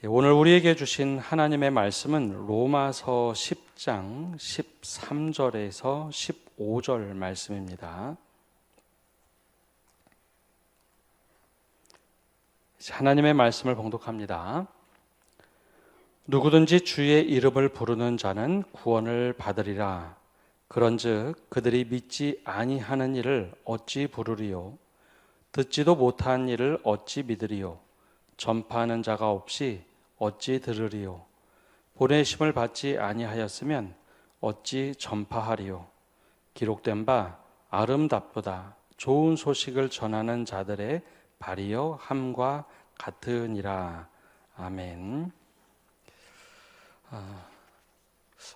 오늘 우리에게 주신 하나님의 말씀은 로마서 10장 13절에서 15절 말씀입니다. 하나님의 말씀을 봉독합니다. 누구든지 주의 이름을 부르는 자는 구원을 받으리라. 그런즉 그들이 믿지 아니하는 일을 어찌 부르리요? 듣지도 못한 일을 어찌 믿으리요? 전파하는 자가 없이 어찌 들으리요? 보내심을 받지 아니하였으면 어찌 전파하리요? 기록된 바 아름답도다 좋은 소식을 전하는 자들의 발이여 함과 같으니라. 아멘.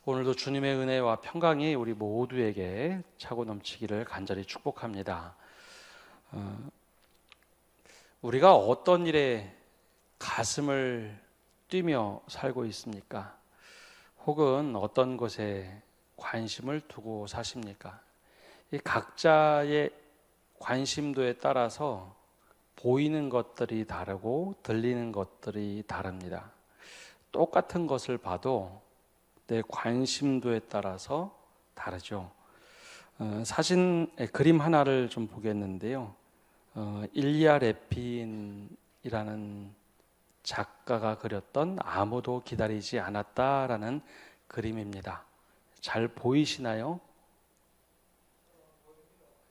오늘도 주님의 은혜와 평강이 우리 모두에게 차고 넘치기를 간절히 축복합니다. 우리가 어떤 일에 가슴을 뛰며 살고 있습니까? 혹은 어떤 것에 관심을 두고 사십니까? 이 각자의 관심도에 따라서 보이는 것들이 다르고 들리는 것들이 다릅니다. 똑같은 것을 봐도 내 관심도에 따라서 다르죠. 그림 하나를 좀 보겠는데요. 일리아 레핀이라는 작가가 그렸던 아무도 기다리지 않았다라는 그림입니다. 잘 보이시나요?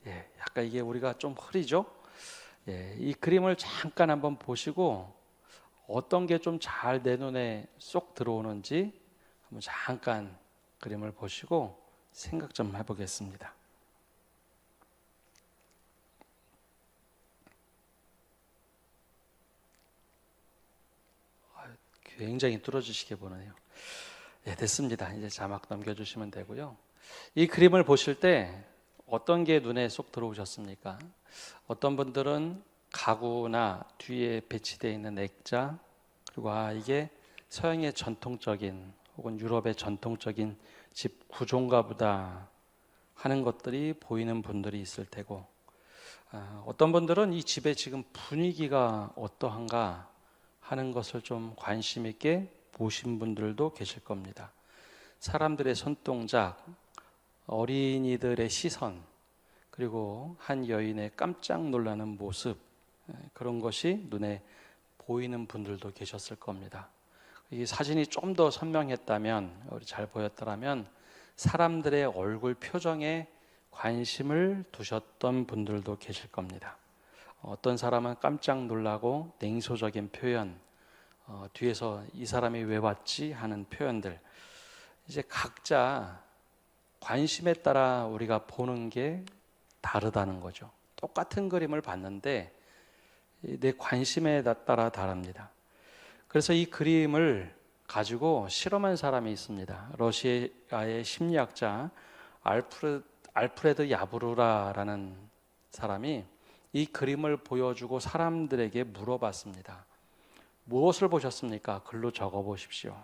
예, 약간 이게 우리가 좀 흐리죠? 예, 이 그림을 잠깐 한번 보시고 어떤 게 좀 잘 내 눈에 쏙 들어오는지 한번 잠깐 그림을 보시고 생각 좀 해보겠습니다. 굉장히 뚫어주시게 보네요. 예, 됐습니다. 이제 자막 넘겨주시면 되고요. 이 그림을 보실 때 어떤 게 눈에 쏙 들어오셨습니까? 어떤 분들은 가구나 뒤에 배치되어 있는 액자, 그리고 이게 서양의 전통적인 혹은 유럽의 전통적인 집 구조인가 보다 하는 것들이 보이는 분들이 있을 테고, 어떤 분들은 이 집의 지금 분위기가 어떠한가 하는 것을 좀 관심 있게 보신 분들도 계실 겁니다. 사람들의 손동작, 어린이들의 시선, 그리고 한 여인의 깜짝 놀라는 모습, 그런 것이 눈에 보이는 분들도 계셨을 겁니다. 이 사진이 좀 더 선명했다면, 잘 보였더라면 사람들의 얼굴 표정에 관심을 두셨던 분들도 계실 겁니다. 어떤 사람은 깜짝 놀라고 냉소적인 표현, 뒤에서 이 사람이 왜 왔지 하는 표현들, 이제 각자 관심에 따라 우리가 보는 게 다르다는 거죠. 똑같은 그림을 봤는데 내 관심에 따라 다릅니다. 그래서 이 그림을 가지고 실험한 사람이 있습니다. 러시아의 심리학자 알프레드 야브루라라는 사람이 이 그림을 보여주고 사람들에게 물어봤습니다. 무엇을 보셨습니까? 글로 적어 보십시오.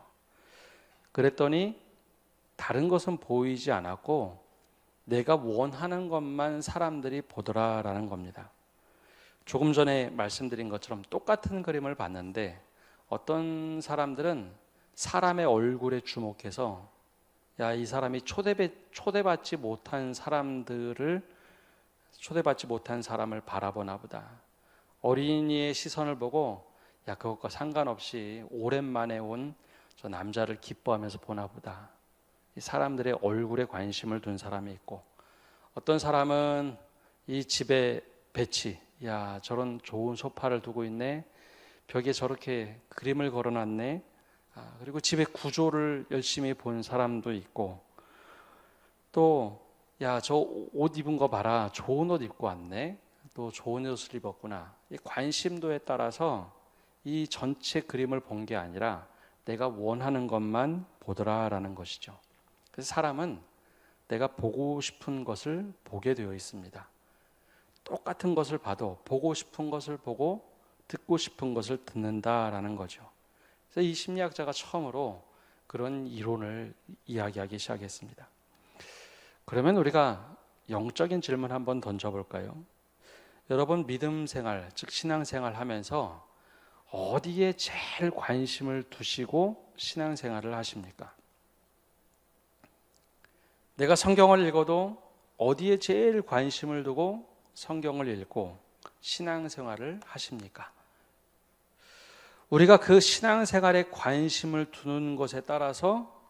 그랬더니 다른 것은 보이지 않았고 내가 원하는 것만 사람들이 보더라라는 겁니다. 조금 전에 말씀드린 것처럼 똑같은 그림을 봤는데 어떤 사람들은 사람의 얼굴에 주목해서 이 사람이 초대받지 못한 사람을 바라보나 보다. 어린이의 시선을 보고 그것과 상관없이 오랜만에 온 저 남자를 기뻐하면서 보나 보다. 이 사람들의 얼굴에 관심을 둔 사람이 있고, 어떤 사람은 이 집의 배치, 저런 좋은 소파를 두고 있네, 벽에 저렇게 그림을 걸어놨네, 그리고 집의 구조를 열심히 본 사람도 있고, 또 저 옷 입은 거 봐라, 좋은 옷 입고 왔네, 또 좋은 옷을 입었구나. 이 관심도에 따라서 이 전체 그림을 본 게 아니라 내가 원하는 것만 보더라라는 것이죠. 그래서 사람은 내가 보고 싶은 것을 보게 되어 있습니다. 똑같은 것을 봐도 보고 싶은 것을 보고 듣고 싶은 것을 듣는다라는 거죠. 그래서 이 심리학자가 처음으로 그런 이론을 이야기하기 시작했습니다. 그러면 우리가 영적인 질문 한번 던져볼까요? 여러분 믿음 생활, 즉 신앙 생활 하면서 어디에 제일 관심을 두시고 신앙생활을 하십니까? 내가 성경을 읽어도 어디에 제일 관심을 두고 성경을 읽고 신앙생활을 하십니까? 우리가 그 신앙생활에 관심을 두는 것에 따라서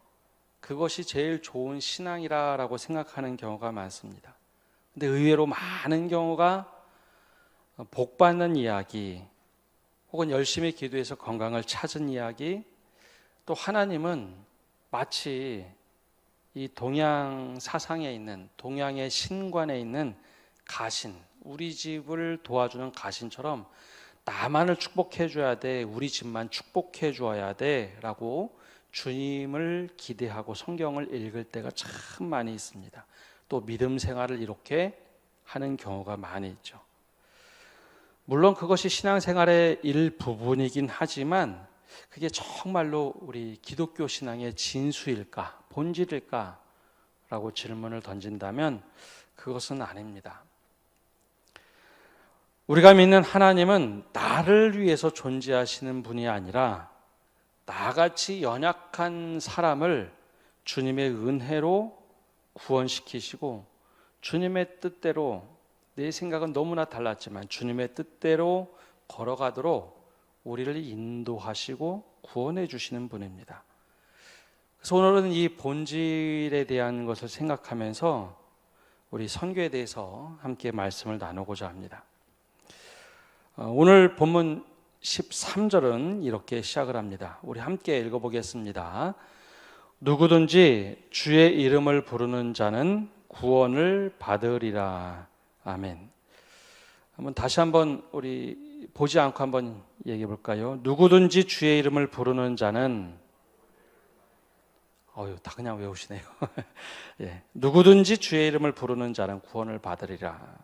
그것이 제일 좋은 신앙이라고 생각하는 경우가 많습니다. 근데 의외로 많은 경우가 복받는 이야기, 혹은 열심히 기도해서 건강을 찾은 이야기, 또 하나님은 마치 이 동양 사상에 있는, 동양의 신관에 있는 가신, 우리 집을 도와주는 가신처럼 나만을 축복해 줘야 돼, 우리 집만 축복해 줘야 돼 라고 주님을 기대하고 성경을 읽을 때가 참 많이 있습니다. 또 믿음 생활을 이렇게 하는 경우가 많이 있죠. 물론 그것이 신앙생활의 일부분이긴 하지만 그게 정말로 우리 기독교 신앙의 진수일까, 본질일까 라고 질문을 던진다면 그것은 아닙니다. 우리가 믿는 하나님은 나를 위해서 존재하시는 분이 아니라 나같이 연약한 사람을 주님의 은혜로 구원시키시고, 주님의 뜻대로, 내 생각은 너무나 달랐지만 주님의 뜻대로 걸어가도록 우리를 인도하시고 구원해 주시는 분입니다. 그래서 오늘은 이 본질에 대한 것을 생각하면서 우리 선교에 대해서 함께 말씀을 나누고자 합니다. 오늘 본문 13절은 이렇게 시작을 합니다. 우리 함께 읽어보겠습니다. 누구든지 주의 이름을 부르는 자는 구원을 받으리라. 아멘. 다시 한번 우리 보지 않고 한번 얘기해 볼까요? 누구든지 주의 이름을 부르는 자는, 다 그냥 외우시네요. 예. 누구든지 주의 이름을 부르는 자는 구원을 받으리라.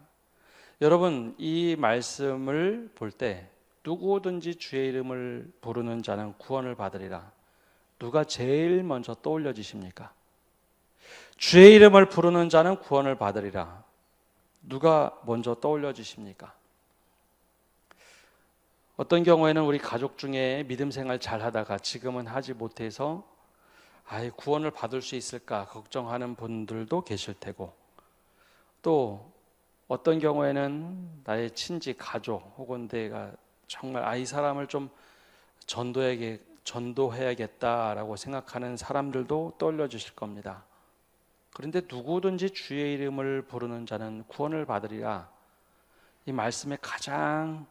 여러분, 이 말씀을 볼 때 누구든지 주의 이름을 부르는 자는 구원을 받으리라, 누가 제일 먼저 떠올려지십니까? 주의 이름을 부르는 자는 구원을 받으리라, 누가 먼저 떠올려지십니까? 어떤 경우에는 우리 가족 중에 믿음 생활 잘 하다가 지금은 하지 못해서 구원을 받을 수 있을까 걱정하는 분들도 계실 테고, 또 어떤 경우에는 나의 친지 가족 혹은 내가 정말 이 사람을 좀 전도해야겠다라고 생각하는 사람들도 떠올려 주실 겁니다. 그런데 누구든지 주의 이름을 부르는 자는 구원을 받으리라, 이 말씀에 가장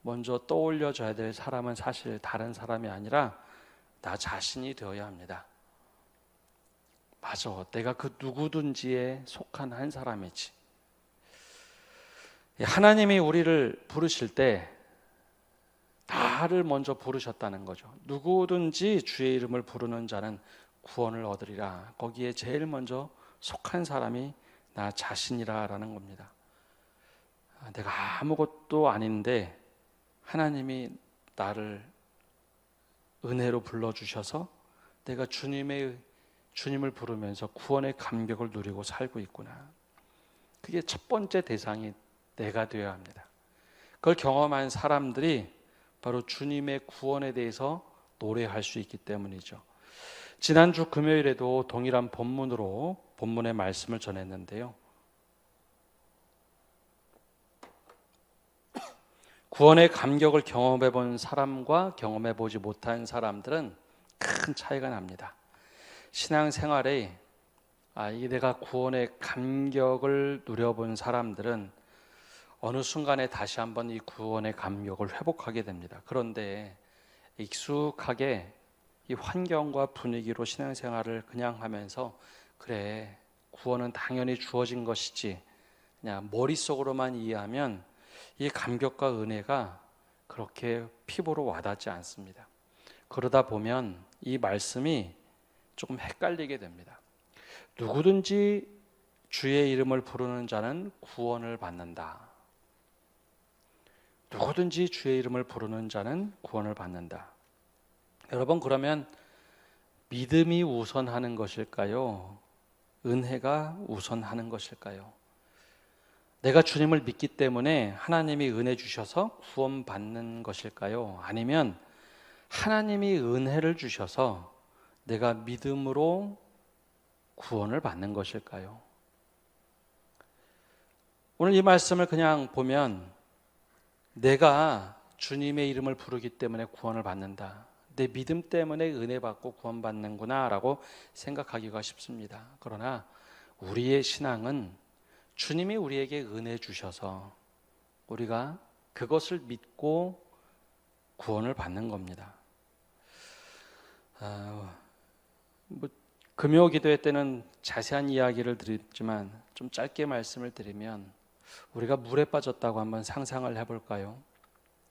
먼저 떠올려져야 될 사람은 사실 다른 사람이 아니라 나 자신이 되어야 합니다. 맞아, 내가 그 누구든지에 속한 한 사람이지. 하나님이 우리를 부르실 때 나를 먼저 부르셨다는 거죠. 누구든지 주의 이름을 부르는 자는 구원을 얻으리라. 거기에 제일 먼저 속한 사람이 나 자신이라는 겁니다. 내가 아무것도 아닌데 하나님이 나를 은혜로 불러주셔서 내가 주님을 부르면서 구원의 감격을 누리고 살고 있구나. 그게 첫 번째 대상이 내가 되어야 합니다. 그걸 경험한 사람들이 바로 주님의 구원에 대해서 노래할 수 있기 때문이죠. 지난주 금요일에도 동일한 본문의 말씀을 전했는데요. 구원의 감격을 경험해 본 사람과 경험해 보지 못한 사람들은 큰 차이가 납니다. 신앙생활에 내가 구원의 감격을 누려본 사람들은 어느 순간에 다시 한번 이 구원의 감격을 회복하게 됩니다. 그런데 익숙하게 이 환경과 분위기로 신앙생활을 그냥 하면서 그래, 구원은 당연히 주어진 것이지, 그냥 머릿속으로만 이해하면 이 감격과 은혜가 그렇게 피부로 와닿지 않습니다. 그러다 보면 이 말씀이 조금 헷갈리게 됩니다. 누구든지 주의 이름을 부르는 자는 구원을 받는다. 누구든지 주의 이름을 부르는 자는 구원을 받는다. 여러분, 그러면 믿음이 우선하는 것일까요? 은혜가 우선하는 것일까요? 내가 주님을 믿기 때문에 하나님이 은혜 주셔서 구원받는 것일까요? 아니면 하나님이 은혜를 주셔서 내가 믿음으로 구원을 받는 것일까요? 오늘 이 말씀을 그냥 보면 내가 주님의 이름을 부르기 때문에 구원을 받는다. 내 믿음 때문에 은혜 받고 구원받는구나 라고 생각하기가 쉽습니다. 그러나 우리의 신앙은 주님이 우리에게 은혜 주셔서 우리가 그것을 믿고 구원을 받는 겁니다. 금요 기도회 때는 자세한 이야기를 드리지만 좀 짧게 말씀을 드리면 우리가 물에 빠졌다고 한번 상상을 해볼까요?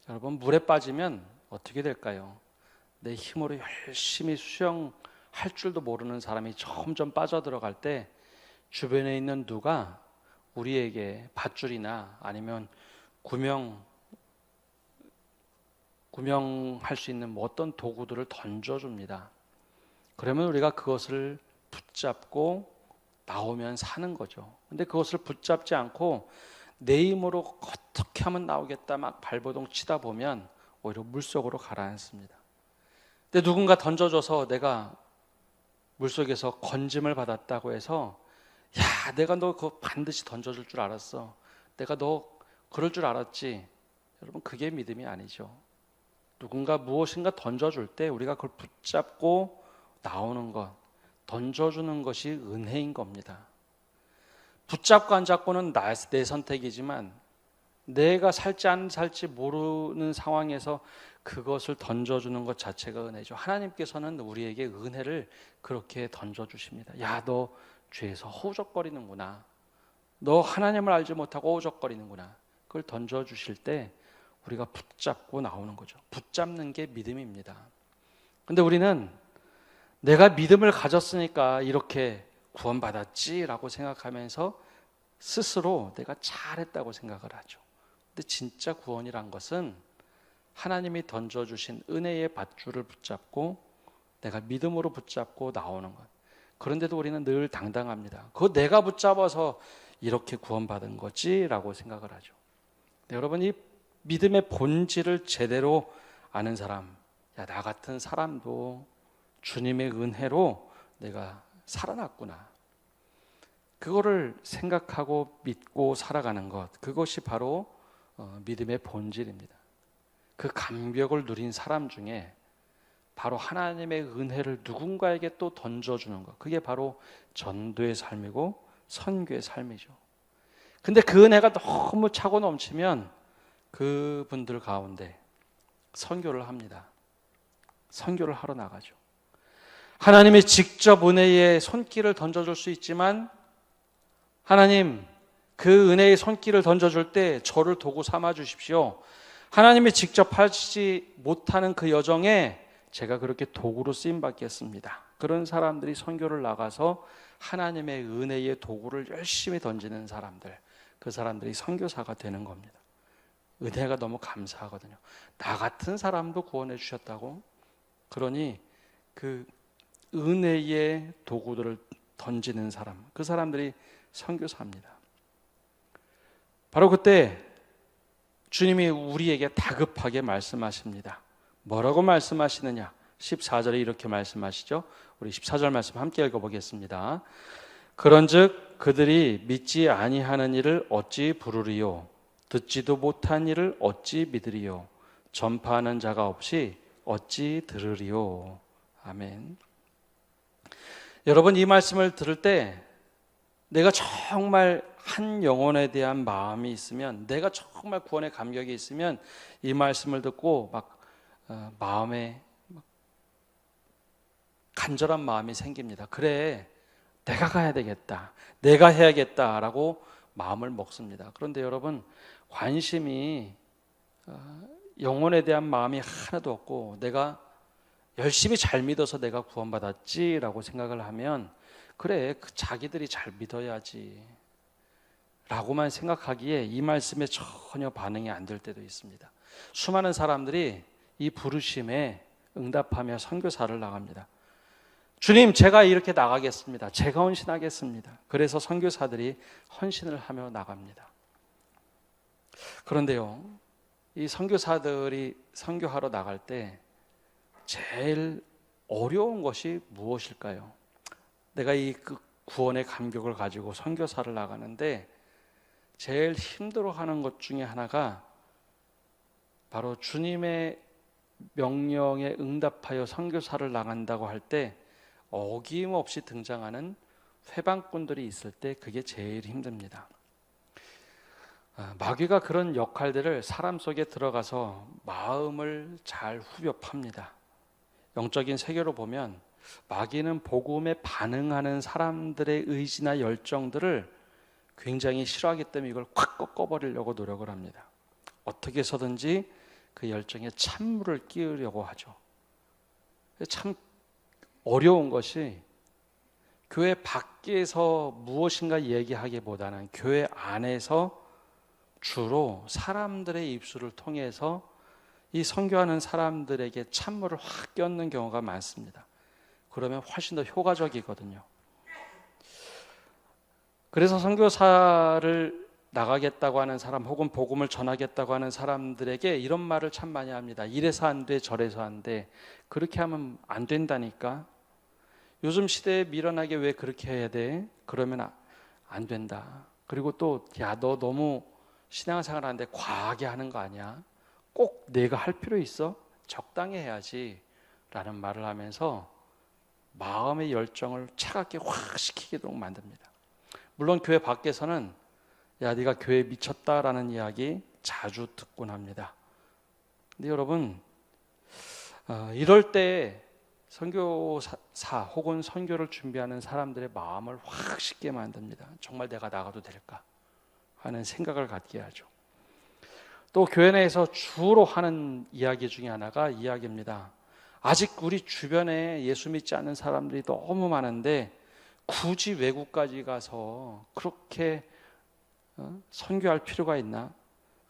여러분, 물에 빠지면 어떻게 될까요? 내 힘으로 열심히 수영할 줄도 모르는 사람이 점점 빠져들어갈 때 주변에 있는 누가 우리에게 밧줄이나 아니면 구명할 수 있는 어떤 도구들을 던져줍니다. 그러면 우리가 그것을 붙잡고 나오면 사는 거죠. 근데 그것을 붙잡지 않고 내 힘으로 어떻게 하면 나오겠다 막 발버둥 치다 보면 오히려 물속으로 가라앉습니다. 근데 누군가 던져줘서 내가 물속에서 건짐을 받았다고 해서 야, 내가 너 그거 반드시 던져줄 줄 알았어. 내가 너 그럴 줄 알았지. 여러분, 그게 믿음이 아니죠. 누군가 무엇인가 던져줄 때 우리가 그걸 붙잡고 나오는 것, 던져주는 것이 은혜인 겁니다. 붙잡고 안 잡고는 내 선택이지만 내가 살지 안 살지 모르는 상황에서 그것을 던져주는 것 자체가 은혜죠. 하나님께서는 우리에게 은혜를 그렇게 던져주십니다. 야, 너 죄에서 허우적거리는구나. 너 하나님을 알지 못하고 허우적거리는구나. 그걸 던져주실 때 우리가 붙잡고 나오는 거죠. 붙잡는 게 믿음입니다. 근데 우리는 내가 믿음을 가졌으니까 이렇게 구원받았지라고 생각하면서 스스로 내가 잘했다고 생각을 하죠. 근데 진짜 구원이란 것은 하나님이 던져주신 은혜의 밧줄을 붙잡고 내가 믿음으로 붙잡고 나오는 것. 그런데도 우리는 늘 당당합니다. 그거 내가 붙잡아서 이렇게 구원받은 거지라고 생각을 하죠. 여러분, 이 믿음의 본질을 제대로 아는 사람, 야, 나 같은 사람도 주님의 은혜로 내가 살아났구나. 그거를 생각하고 믿고 살아가는 것, 그것이 바로 믿음의 본질입니다. 그 감격을 누린 사람 중에 바로 하나님의 은혜를 누군가에게 또 던져주는 것, 그게 바로 전도의 삶이고 선교의 삶이죠. 근데 그 은혜가 너무 차고 넘치면 그분들 가운데 선교를 합니다. 선교를 하러 나가죠. 하나님이 직접 은혜의 손길을 던져줄 수 있지만 하나님, 그 은혜의 손길을 던져줄 때 저를 도구 삼아 주십시오. 하나님이 직접 하시지 못하는 그 여정에 제가 그렇게 도구로 쓰임받겠습니다. 그런 사람들이 선교를 나가서 하나님의 은혜의 도구를 열심히 던지는 사람들, 그 사람들이 선교사가 되는 겁니다. 은혜가 너무 감사하거든요. 나 같은 사람도 구원해 주셨다고? 그러니 그 은혜의 도구들을 던지는 사람, 그 사람들이 선교사입니다. 바로 그때 주님이 우리에게 다급하게 말씀하십니다. 뭐라고 말씀하시느냐? 14절에 이렇게 말씀하시죠. 우리 14절 말씀 함께 읽어보겠습니다. 그런즉 그들이 믿지 아니하는 일을 어찌 부르리요? 듣지도 못한 일을 어찌 믿으리요? 전파하는 자가 없이 어찌 들으리요? 아멘. 여러분, 이 말씀을 들을 때 내가 정말 한 영혼에 대한 마음이 있으면, 내가 정말 구원의 감격이 있으면 이 말씀을 듣고 마음에 간절한 마음이 생깁니다. 그래, 내가 가야 되겠다, 내가 해야겠다라고 마음을 먹습니다. 그런데 여러분, 관심이 영혼에 대한 마음이 하나도 없고 내가 열심히 잘 믿어서 내가 구원받았지라고 생각을 하면 그래, 자기들이 잘 믿어야지 라고만 생각하기에 이 말씀에 전혀 반응이 안 될 때도 있습니다. 수많은 사람들이 이 부르심에 응답하며 선교사를 나갑니다. 주님, 제가 이렇게 나가겠습니다. 제가 헌신하겠습니다. 그래서 선교사들이 헌신을 하며 나갑니다. 그런데요, 이 선교사들이 선교하러 나갈 때 제일 어려운 것이 무엇일까요? 내가 이 구원의 감격을 가지고 선교사를 나가는데 제일 힘들어하는 것 중에 하나가 바로 주님의 명령에 응답하여 선교사를 나간다고 할 때 어김없이 등장하는 회방꾼들이 있을 때 그게 제일 힘듭니다. 마귀가 그런 역할들을 사람 속에 들어가서 마음을 잘 후벼 팝니다. 영적인 세계로 보면 마귀는 복음에 반응하는 사람들의 의지나 열정들을 굉장히 싫어하기 때문에 이걸 콱 꺾어버리려고 노력을 합니다. 어떻게 해서든지 그 열정에 찬물을 끼우려고 하죠. 참 어려운 것이 교회 밖에서 무엇인가 얘기하기보다는 교회 안에서 주로 사람들의 입술을 통해서 이 선교하는 사람들에게 찬물을 확 껴는 경우가 많습니다. 그러면 훨씬 더 효과적이거든요. 그래서 선교사를 나가겠다고 하는 사람 혹은 복음을 전하겠다고 하는 사람들에게 이런 말을 참 많이 합니다. 이래서 안 돼, 저래서 안 돼. 그렇게 하면 안 된다니까. 요즘 시대에 미련하게 왜 그렇게 해야 돼? 그러면 안 된다. 그리고 또 야, 너 너무 신앙생활 하는데 과하게 하는 거 아니야? 꼭 내가 할 필요 있어? 적당히 해야지 라는 말을 하면서 마음의 열정을 차갑게 확 식히도록 만듭니다. 물론 교회 밖에서는 야, 네가 교회에 미쳤다라는 이야기 자주 듣곤 합니다. 근데 여러분, 이럴 때 선교사 혹은 선교를 준비하는 사람들의 마음을 확 식게 만듭니다. 정말 내가 나가도 될까 하는 생각을 갖게 하죠. 또 교회 내에서 주로 하는 이야기 중에 하나가 이야기입니다. 아직 우리 주변에 예수 믿지 않는 사람들이 너무 많은데 굳이 외국까지 가서 그렇게 선교할 필요가 있나?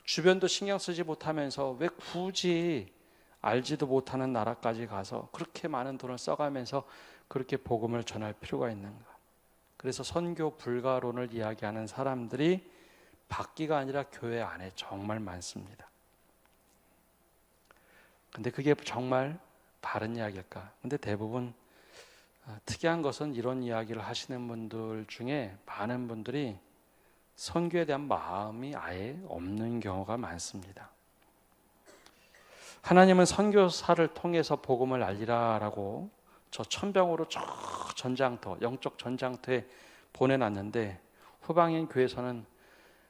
주변도 신경 쓰지 못하면서 왜 굳이 알지도 못하는 나라까지 가서 그렇게 많은 돈을 써가면서 그렇게 복음을 전할 필요가 있는가? 그래서 선교 불가론을 이야기하는 사람들이 밖이가 아니라 교회 안에 정말 많습니다. 근데 그게 정말 바른 이야기일까? 근데 대부분 특이한 것은 이런 이야기를 하시는 분들 중에 많은 분들이 선교에 대한 마음이 아예 없는 경우가 많습니다. 하나님은 선교사를 통해서 복음을 알리라라고 저 천병으로 저 전장터, 영적 전장터에 보내놨는데 후방인 교회에서는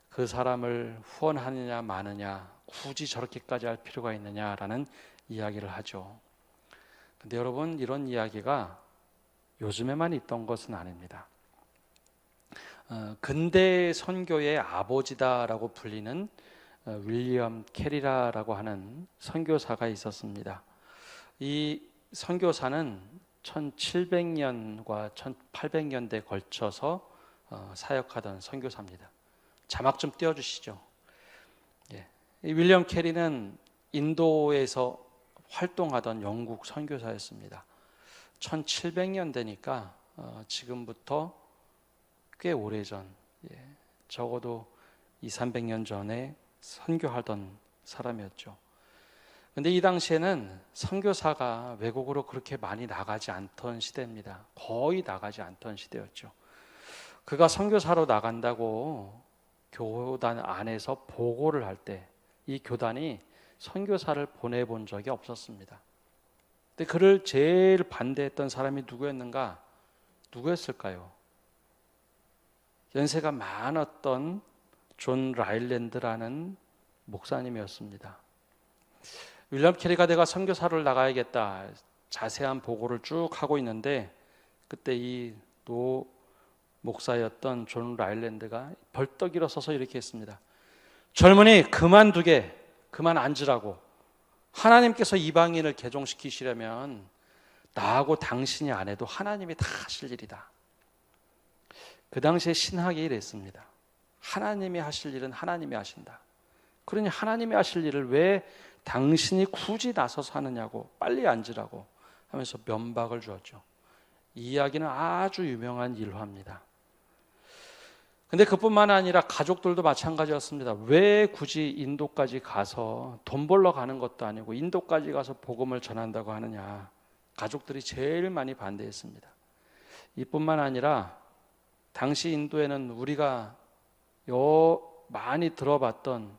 그 사람을 후원하느냐 마느냐 굳이 저렇게까지 할 필요가 있느냐라는 이야기를 하죠. 근데 여러분, 이런 이야기가 요즘에만 있던 것은 아닙니다. 근대 선교의 아버지다라고 불리는 윌리엄 캐리라라고 하는 선교사가 있었습니다. 이 선교사는 1700년과 1800년대에 걸쳐서 사역하던 선교사입니다. 자막 좀 띄워주시죠. 예. 이 윌리엄 캐리는 인도에서 활동하던 영국 선교사였습니다. 1700년대니까 지금부터 꽤 오래전, 적어도 200~300년 전에 선교하던 사람이었죠. 근데 이 당시에는 선교사가 외국으로 그렇게 많이 나가지 않던 시대입니다. 거의 나가지 않던 시대였죠. 그가 선교사로 나간다고 교단 안에서 보고를 할 때 이 교단이 선교사를 보내본 적이 없었습니다. 근데 그를 제일 반대했던 사람이 누구였는가? 누구였을까요? 연세가 많았던 존 라일랜드라는 목사님이었습니다. 윌리엄 캐리가 내가 선교사를 나가야겠다 자세한 보고를 쭉 하고 있는데 그때 이 노 목사였던 존 라일랜드가 벌떡 일어서서 이렇게 했습니다. 젊은이 그만두게, 그만 앉으라고. 하나님께서 이방인을 개종시키시려면 나하고 당신이 안 해도 하나님이 다 하실 일이다. 그 당시에 신학이 이랬습니다. 하나님이 하실 일은 하나님이 하신다. 그러니 하나님이 하실 일을 왜 당신이 굳이 나서서 하느냐고, 빨리 앉으라고 하면서 면박을 주었죠. 이 이야기는 아주 유명한 일화입니다. 근데 그뿐만 아니라 가족들도 마찬가지였습니다. 왜 굳이 인도까지 가서 돈 벌러 가는 것도 아니고 인도까지 가서 복음을 전한다고 하느냐. 가족들이 제일 많이 반대했습니다. 이뿐만 아니라 당시 인도에는 우리가 많이 들어봤던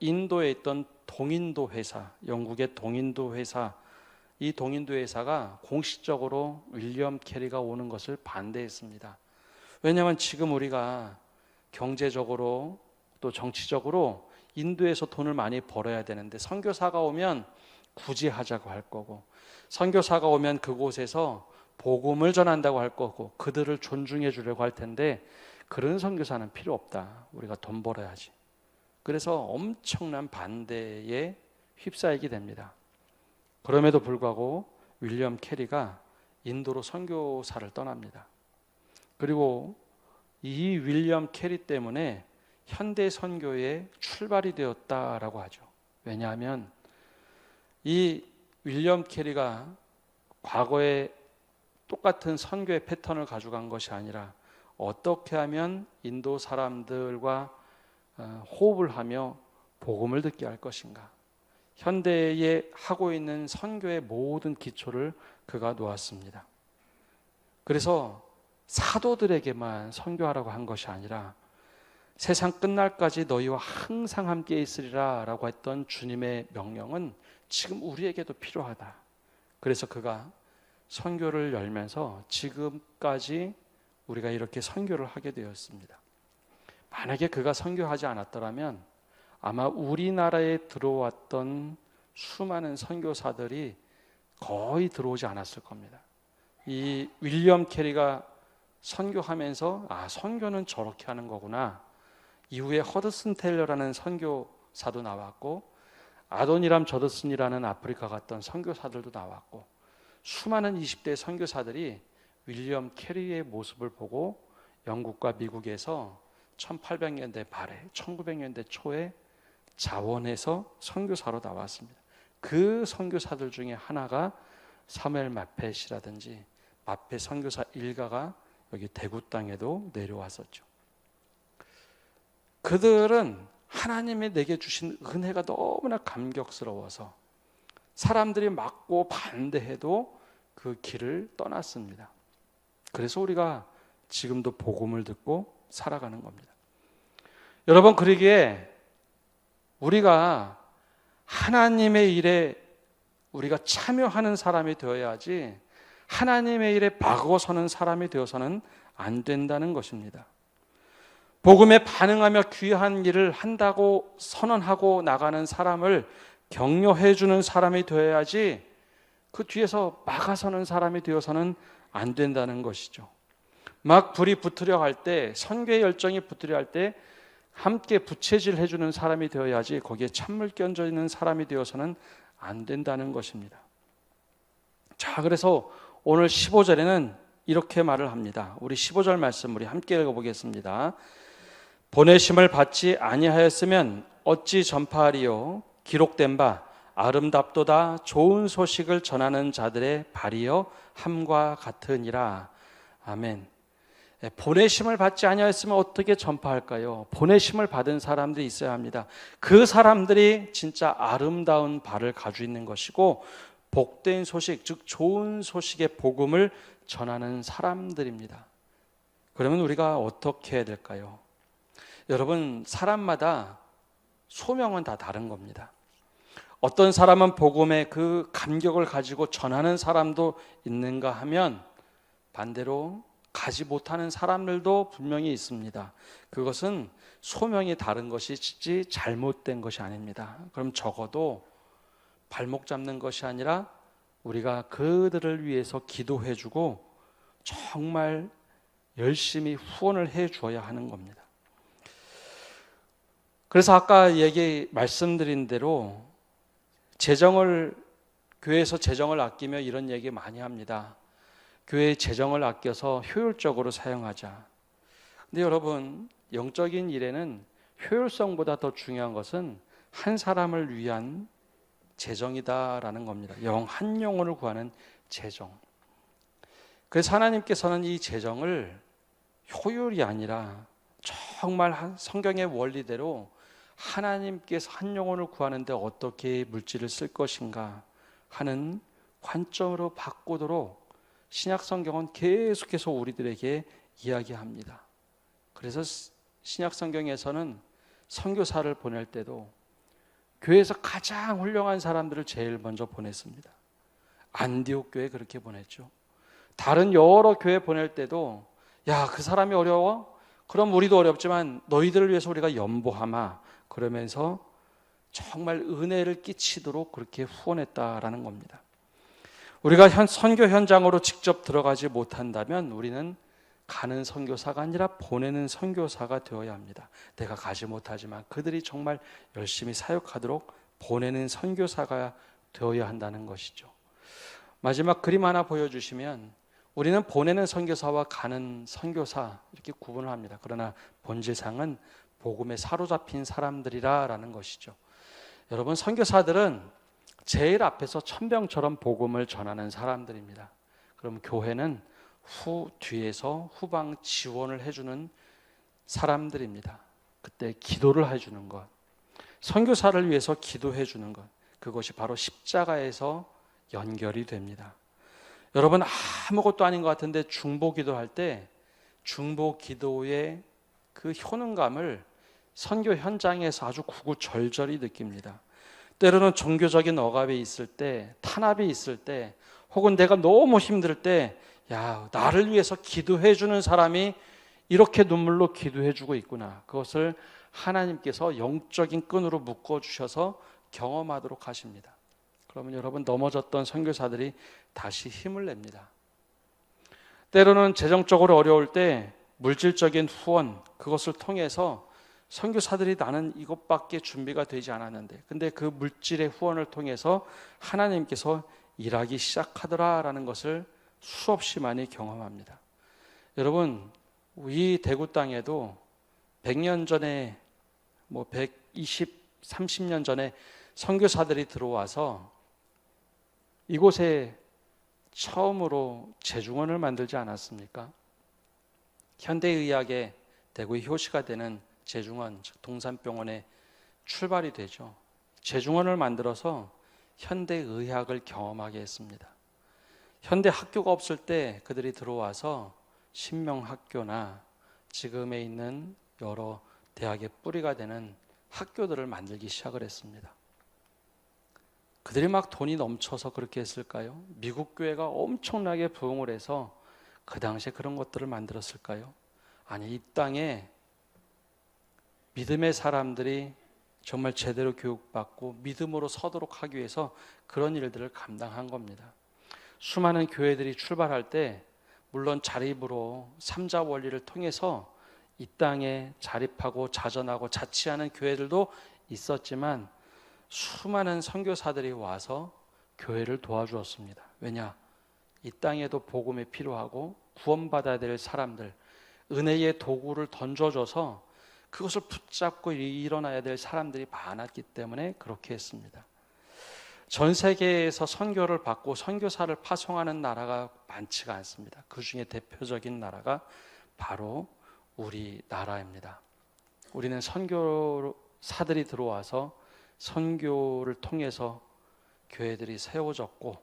인도에 있던 동인도 회사, 영국의 동인도 회사, 이 동인도 회사가 공식적으로 윌리엄 캐리가 오는 것을 반대했습니다. 왜냐하면 지금 우리가 경제적으로 또 정치적으로 인도에서 돈을 많이 벌어야 되는데 선교사가 오면 구제하자고 할 거고, 선교사가 오면 그곳에서 복음을 전한다고 할 거고, 그들을 존중해 주려고 할 텐데 그런 선교사는 필요 없다. 우리가 돈 벌어야지. 그래서 엄청난 반대에 휩싸이게 됩니다. 그럼에도 불구하고 윌리엄 캐리가 인도로 선교사를 떠납니다. 그리고 이 윌리엄 캐리 때문에 현대 선교의 출발이 되었다라고 하죠. 왜냐하면 이 윌리엄 캐리가 과거에 똑같은 선교의 패턴을 가져간 것이 아니라 어떻게 하면 인도 사람들과 호흡을 하며 복음을 듣게 할 것인가. 현대에 하고 있는 선교의 모든 기초를 그가 놓았습니다. 그래서 사도들에게만 선교하라고 한 것이 아니라 세상 끝날까지 너희와 항상 함께 있으리라 라고 했던 주님의 명령은 지금 우리에게도 필요하다. 그래서 그가 선교를 열면서 지금까지 우리가 이렇게 선교를 하게 되었습니다. 만약에 그가 선교하지 않았더라면 아마 우리나라에 들어왔던 수많은 선교사들이 거의 들어오지 않았을 겁니다. 이 윌리엄 캐리가 선교하면서 선교는 저렇게 하는 거구나. 이후에 허드슨 테일러라는 선교사도 나왔고 아도니람 저드슨이라는 아프리카 갔던 선교사들도 나왔고 수많은 20대 선교사들이 윌리엄 캐리의 모습을 보고 영국과 미국에서 1800년대 말에 1900년대 초에 자원해서 선교사로 나왔습니다. 그 선교사들 중에 하나가 사무엘 마펫이라든지 마펫 선교사 일가가 여기 대구 땅에도 내려왔었죠. 그들은 하나님이 내게 주신 은혜가 너무나 감격스러워서 사람들이 막고 반대해도 그 길을 떠났습니다. 그래서 우리가 지금도 복음을 듣고 살아가는 겁니다. 여러분, 그러기에 우리가 하나님의 일에 우리가 참여하는 사람이 되어야지 하나님의 일에 막어서는 사람이 되어서는 안 된다는 것입니다. 복음에 반응하며 귀한 일을 한다고 선언하고 나가는 사람을 격려해 주는 사람이 되어야지 그 뒤에서 막아서는 사람이 되어서는 안 된다는 것이죠. 막 불이 붙으려 할 때, 선교의 열정이 붙으려 할 때 함께 부채질 해주는 사람이 되어야지 거기에 찬물 끼얹어 있는 사람이 되어서는 안 된다는 것입니다. 자, 그래서 오늘 15절에는 이렇게 말을 합니다. 우리 15절 말씀 우리 함께 읽어보겠습니다. 보내심을 받지 아니하였으면 어찌 전파하리요? 기록된 바 아름답도다 좋은 소식을 전하는 자들의 발이여 함과 같으니라. 아멘. 보내심을 받지 아니하였으면 어떻게 전파할까요? 보내심을 받은 사람들이 있어야 합니다. 그 사람들이 진짜 아름다운 발을 가지고 있는 것이고 복된 소식, 즉 좋은 소식의 복음을 전하는 사람들입니다. 그러면 우리가 어떻게 해야 될까요? 여러분, 사람마다 소명은 다 다른 겁니다. 어떤 사람은 복음의 그 감격을 가지고 전하는 사람도 있는가 하면 반대로 가지 못하는 사람들도 분명히 있습니다. 그것은 소명이 다른 것이지 잘못된 것이 아닙니다. 그럼 적어도 발목 잡는 것이 아니라 우리가 그들을 위해서 기도해주고 정말 열심히 후원을 해줘야 하는 겁니다. 그래서 아까 말씀드린 대로 교회에서 재정을 아끼며 이런 얘기 많이 합니다. 교회의 재정을 아껴서 효율적으로 사용하자. 근데 여러분, 영적인 일에는 효율성보다 더 중요한 것은 한 사람을 위한 재정이다라는 겁니다. 한 영혼을 구하는 재정. 그래서 하나님께서는 이 재정을 효율이 아니라 정말 성경의 원리대로 하나님께서 한 영혼을 구하는데 어떻게 물질을 쓸 것인가 하는 관점으로 바꾸도록 신약 성경은 계속해서 우리들에게 이야기합니다. 그래서 신약 성경에서는 선교사를 보낼 때도 교회에서 가장 훌륭한 사람들을 제일 먼저 보냈습니다. 안디옥 교회 그렇게 보냈죠. 다른 여러 교회 보낼 때도 야, 그 사람이 어려워? 그럼 우리도 어렵지만 너희들을 위해서 우리가 연보하마 그러면서 정말 은혜를 끼치도록 그렇게 후원했다라는 겁니다. 우리가 선교 현장으로 직접 들어가지 못한다면 우리는 가는 선교사가 아니라 보내는 선교사가 되어야 합니다. 내가 가지 못하지만 그들이 정말 열심히 사역하도록 보내는 선교사가 되어야 한다는 것이죠. 마지막 그림 하나 보여주시면 우리는 보내는 선교사와 가는 선교사 이렇게 구분을 합니다. 그러나 본질상은 복음에 사로잡힌 사람들이라는 것이죠. 여러분, 선교사들은 제일 앞에서 천병처럼 복음을 전하는 사람들입니다. 그럼 교회는 뒤에서 후방 지원을 해주는 사람들입니다. 그때 기도를 해주는 것, 선교사를 위해서 기도해 주는 것, 그것이 바로 십자가에서 연결이 됩니다. 여러분, 아무것도 아닌 것 같은데 중보 기도할 때 중보 기도의 그 효능감을 선교 현장에서 아주 구구절절히 느낍니다. 때로는 종교적인 억압이 있을 때, 탄압이 있을 때, 혹은 내가 너무 힘들 때, 야, 나를 위해서 기도해 주는 사람이 이렇게 눈물로 기도해 주고 있구나. 그것을 하나님께서 영적인 끈으로 묶어 주셔서 경험하도록 하십니다. 그러면 여러분, 넘어졌던 선교사들이 다시 힘을 냅니다. 때로는 재정적으로 어려울 때 물질적인 후원, 그것을 통해서 선교사들이 나는 이것밖에 준비가 되지 않았는데, 근데 그 물질의 후원을 통해서 하나님께서 일하기 시작하더라라는 것을 수없이 많이 경험합니다. 여러분, 이 대구 땅에도 100년 전에 120, 30년 전에 선교사들이 들어와서 이곳에 처음으로 재중원을 만들지 않았습니까? 현대의학의 대구의 효시가 되는 재중원, 즉 동산병원의 출발이 되죠. 재중원을 만들어서 현대의학을 경험하게 했습니다. 현대 학교가 없을 때 그들이 들어와서 신명학교나 지금에 있는 여러 대학의 뿌리가 되는 학교들을 만들기 시작을 했습니다. 그들이 막 돈이 넘쳐서 그렇게 했을까요? 미국 교회가 엄청나게 부흥을 해서 그 당시에 그런 것들을 만들었을까요? 아니, 이 땅에 믿음의 사람들이 정말 제대로 교육받고 믿음으로 서도록 하기 위해서 그런 일들을 감당한 겁니다. 수많은 교회들이 출발할 때 물론 자립으로 삼자 원리를 통해서 이 땅에 자립하고 자전하고 자치하는 교회들도 있었지만 수많은 선교사들이 와서 교회를 도와주었습니다. 왜냐? 이 땅에도 복음이 필요하고 구원받아야 될 사람들, 은혜의 도구를 던져줘서 그것을 붙잡고 일어나야 될 사람들이 많았기 때문에 그렇게 했습니다. 전 세계에서 선교를 받고 선교사를 파송하는 나라가 많지가 않습니다. 그 중에 대표적인 나라가 바로 우리나라입니다. 우리는 선교사들이 들어와서 선교를 통해서 교회들이 세워졌고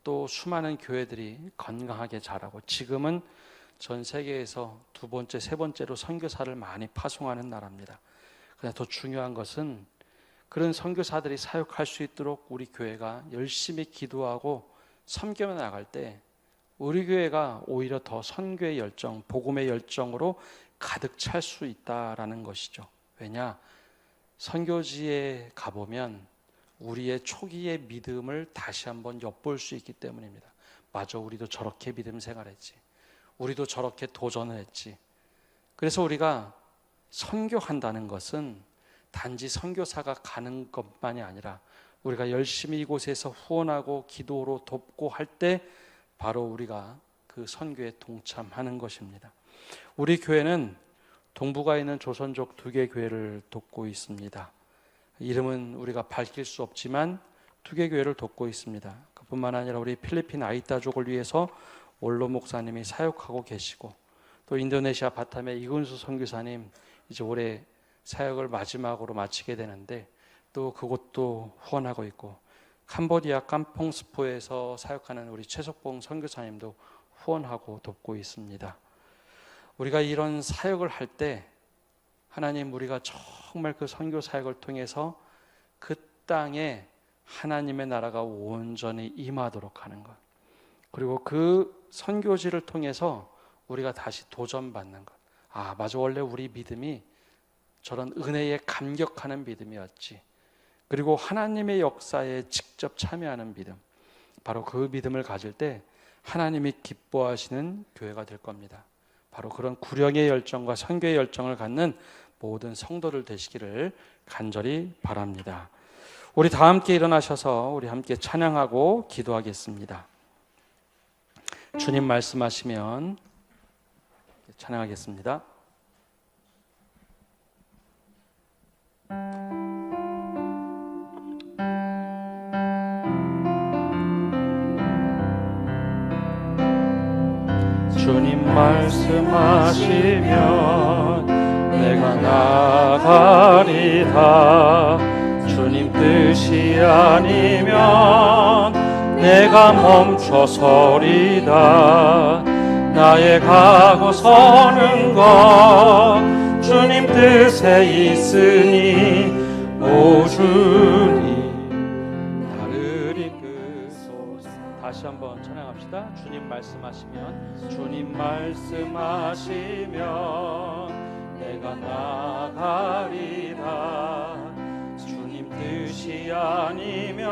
또 수많은 교회들이 건강하게 자라고 지금은 전 세계에서 두 번째, 세 번째로 선교사를 많이 파송하는 나라입니다. 그러나 더 중요한 것은 그런 선교사들이 사역할 수 있도록 우리 교회가 열심히 기도하고 섬겨 나갈 때 우리 교회가 오히려 더 선교의 열정, 복음의 열정으로 가득 찰 수 있다라는 것이죠. 왜냐? 선교지에 가보면 우리의 초기의 믿음을 다시 한번 엿볼 수 있기 때문입니다. 맞아, 우리도 저렇게 믿음 생활했지. 우리도 저렇게 도전을 했지. 그래서 우리가 선교한다는 것은 단지 선교사가 가는 것만이 아니라 우리가 열심히 이곳에서 후원하고 기도로 돕고 할 때 바로 우리가 그 선교에 동참하는 것입니다. 우리 교회는 동부가 있는 조선족 2개 교회를 돕고 있습니다. 이름은 우리가 밝힐 수 없지만 2개 교회를 돕고 있습니다. 그뿐만 아니라 우리 필리핀 아이따족을 위해서 원로 목사님이 사역하고 계시고 또 인도네시아 바탐의 이근수 선교사님 이제 올해 사역을 마지막으로 마치게 되는데 또 그곳도 후원하고 있고, 캄보디아 캄퐁스포에서 사역하는 우리 최석봉 선교사님도 후원하고 돕고 있습니다. 우리가 이런 사역을 할 때 하나님, 우리가 정말 그 선교 사역을 통해서 그 땅에 하나님의 나라가 온전히 임하도록 하는 것, 그리고 그 선교지를 통해서 우리가 다시 도전받는 것. 아, 맞아, 원래 우리 믿음이 저런 은혜에 감격하는 믿음이었지. 그리고 하나님의 역사에 직접 참여하는 믿음, 바로 그 믿음을 가질 때 하나님이 기뻐하시는 교회가 될 겁니다. 바로 그런 구령의 열정과 선교의 열정을 갖는 모든 성도들 되시기를 간절히 바랍니다. 우리 다 함께 일어나셔서 우리 함께 찬양하고 기도하겠습니다. 주님 말씀하시면 찬양하겠습니다. 주님 말씀하시면 내가 나가리다. 주님 뜻이 아니면 내가 멈춰서리다. 나의 가고 서는 것 주님 뜻에 있으니 오 주님 나를 이끄소서. 다시 한번 찬양합시다. 주님 말씀하시면, 주님 말씀하시면 내가 나가리다. 주님 뜻이 아니면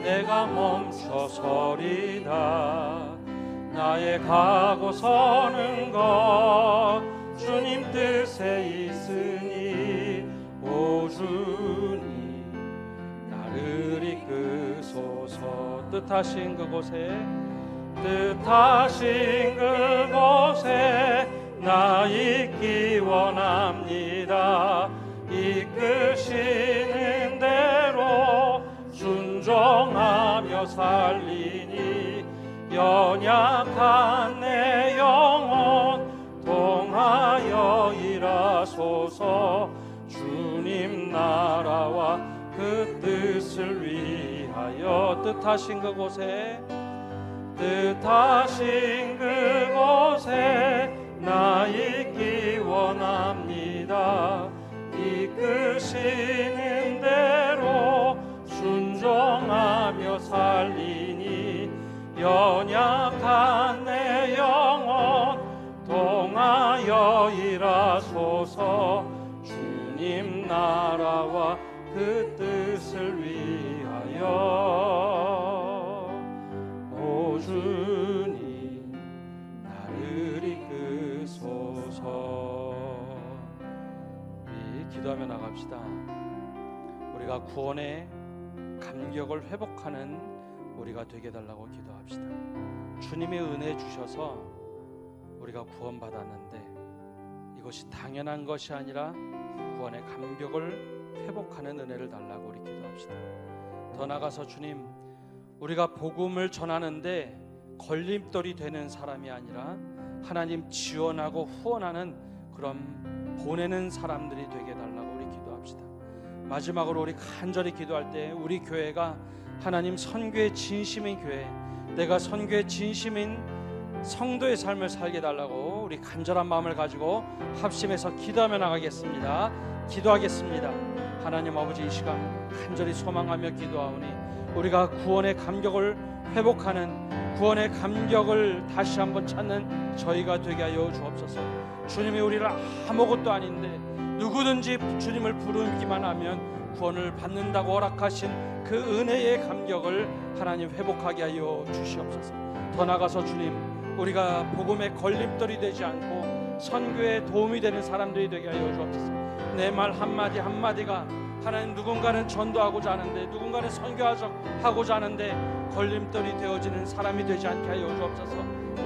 내가 멈춰서리다. 나의 가고 서는 것 주님 뜻에 있으니 오 주님 나를 이끄소서. 뜻하신 그곳에 나 있기 원합니다. 이끄시는 대로 순종하며 살리니 연약한 내 영혼 통하여 일하소서. 주님 나라와 그 뜻을 위하여 뜻하신 그곳에 나 있기 원합니다. 이끄시는 대로 순종하며 살리니 연약한 내 영혼 통하여 일하소서. 주님 나라와 그 뜻을 위하여 오 주님 나를 이끄소서. 우리 기도하며 나갑시다. 우리가 구원의 감격을 회복하는 우리가 되게 달라고 기도합시다. 주님의 은혜 주셔서 우리가 구원받았는데 이것이 당연한 것이 아니라 구원의 감격을 회복하는 은혜를 달라고 우리 기도합시다. 더 나아가서 주님, 우리가 복음을 전하는데 걸림돌이 되는 사람이 아니라 하나님 지원하고 후원하는 그런 보내는 사람들이 되게 달라고 우리 기도합시다. 마지막으로 우리 간절히 기도할 때 우리 교회가 하나님 선교의 진심인 교회, 내가 선교의 진심인 성도의 삶을 살게 달라고 우리 간절한 마음을 가지고 합심해서 기도하며 나가겠습니다. 기도하겠습니다. 하나님 아버지, 이 시간 간절히 소망하며 기도하오니 우리가 구원의 감격을 회복하는, 구원의 감격을 다시 한번 찾는 저희가 되게 하여 주옵소서. 주님이 우리를 아무것도 아닌데 누구든지 주님을 부르기만 하면 구원을 받는다고 허락하신 그 은혜의 감격을 하나님 회복하게 하여 주시옵소서. 더 나아가서 주님, 우리가 복음의 걸림돌이 되지 않고 선교에 도움이 되는 사람들이 되게 하여 주옵소서. 내 말 한마디 한마디가 하나님, 누군가는 전도하고자 하는데 누군가는 선교하고자 하는데 걸림돌이 되어지는 사람이 되지 않게 하여 주옵소서.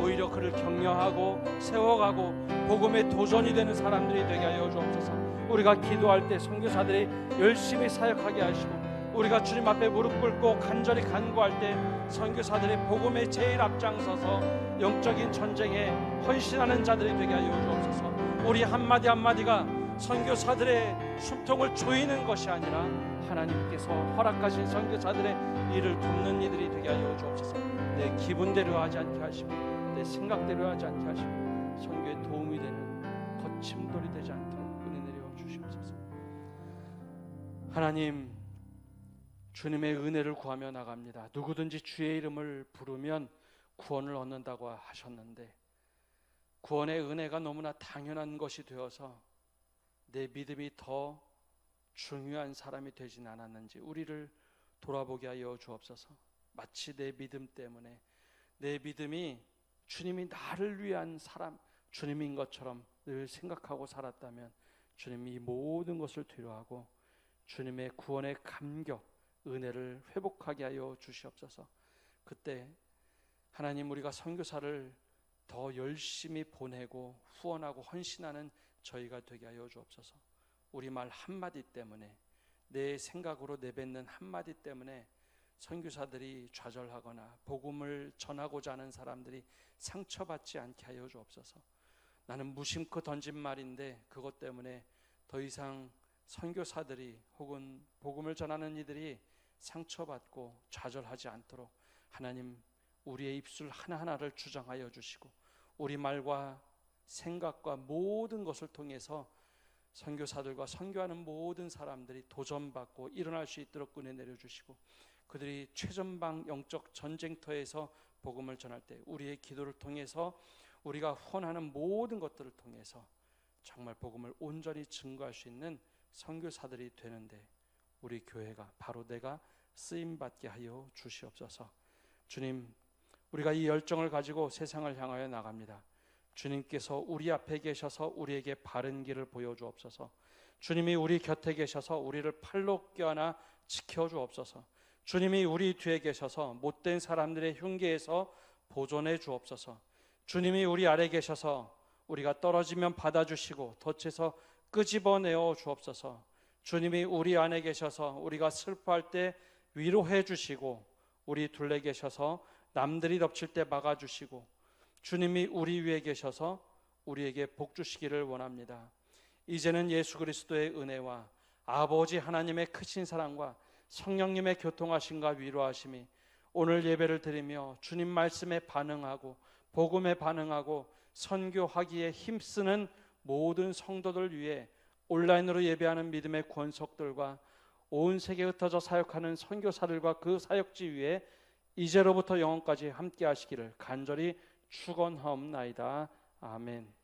오히려 그를 격려하고 세워가고 복음의 도전이 되는 사람들이 되게 하여 주옵소서. 우리가 기도할 때 선교사들이 열심히 사역하게 하시고 우리가 주님 앞에 무릎 꿇고 간절히 간구할 때 선교사들이 복음에 제일 앞장서서 영적인 전쟁에 헌신하는 자들이 되게 하여 주옵소서. 우리 한마디 한마디가 선교사들의 숨통을 조이는 것이 아니라 하나님께서 허락하신 선교사들의 일을 돕는 이들이 되게 하여 주옵소서. 내 기분대로 하지 않게 하시고 내 생각대로 하지 않게 하시고 선교에 도움이 되는 거침돌이 되지 않도록 은혜 내려 주시옵소서. 하나님, 주님의 은혜를 구하며 나갑니다. 누구든지 주의 이름을 부르면 구원을 얻는다고 하셨는데 구원의 은혜가 너무나 당연한 것이 되어서 내 믿음이 더 중요한 사람이 되진 않았는지 우리를 돌아보게 하여 주옵소서. 마치 내 믿음 때문에 내 믿음이 주님이 나를 위한 사람, 주님인 것처럼 늘 생각하고 살았다면 주님이 이 모든 것을 뒤로하고 주님의 구원의 감격, 은혜를 회복하게 하여 주시옵소서. 그때 하나님, 우리가 선교사를 더 열심히 보내고 후원하고 헌신하는 저희가 되게 하여 주옵소서. 우리 말 한마디 때문에, 내 생각으로 내뱉는 한마디 때문에 선교사들이 좌절하거나 복음을 전하고자 하는 사람들이 상처받지 않게 하여 주옵소서. 나는 무심코 던진 말인데 그것 때문에 더 이상 선교사들이 혹은 복음을 전하는 이들이 상처받고 좌절하지 않도록 하나님, 우리의 입술 하나하나를 주장하여 주시고 우리 말과 생각과 모든 것을 통해서 선교사들과 선교하는 모든 사람들이 도전받고 일어날 수 있도록 은혜 내려주시고 그들이 최전방 영적 전쟁터에서 복음을 전할 때 우리의 기도를 통해서 우리가 후원하는 모든 것들을 통해서 정말 복음을 온전히 증거할 수 있는 선교사들이 되는데 우리 교회가, 바로 내가 쓰임받게 하여 주시옵소서. 주님, 우리가 이 열정을 가지고 세상을 향하여 나갑니다. 주님께서 우리 앞에 계셔서 우리에게 바른 길을 보여주옵소서. 주님이 우리 곁에 계셔서 우리를 팔로 껴안아 지켜주옵소서. 주님이 우리 뒤에 계셔서 못된 사람들의 흉계에서 보존해 주옵소서. 주님이 우리 아래 계셔서 우리가 떨어지면 받아주시고 덫에서 끄집어내어 주옵소서. 주님이 우리 안에 계셔서 우리가 슬퍼할 때 위로해 주시고 우리 둘레 계셔서 남들이 덮칠 때 막아주시고 주님이 우리 위에 계셔서 우리에게 복 주시기를 원합니다. 이제는 예수 그리스도의 은혜와 아버지 하나님의 크신 사랑과 성령님의 교통하심과 위로하심이 오늘 예배를 드리며 주님 말씀에 반응하고 복음에 반응하고 선교하기에 힘쓰는 모든 성도들 위해 온라인으로 예배하는 믿음의 권속들과 온 세계에 흩어져 사역하는 선교사들과 그 사역지 위에 이제로부터 영원까지 함께 하시기를 간절히 축원하옵나이다. 아멘.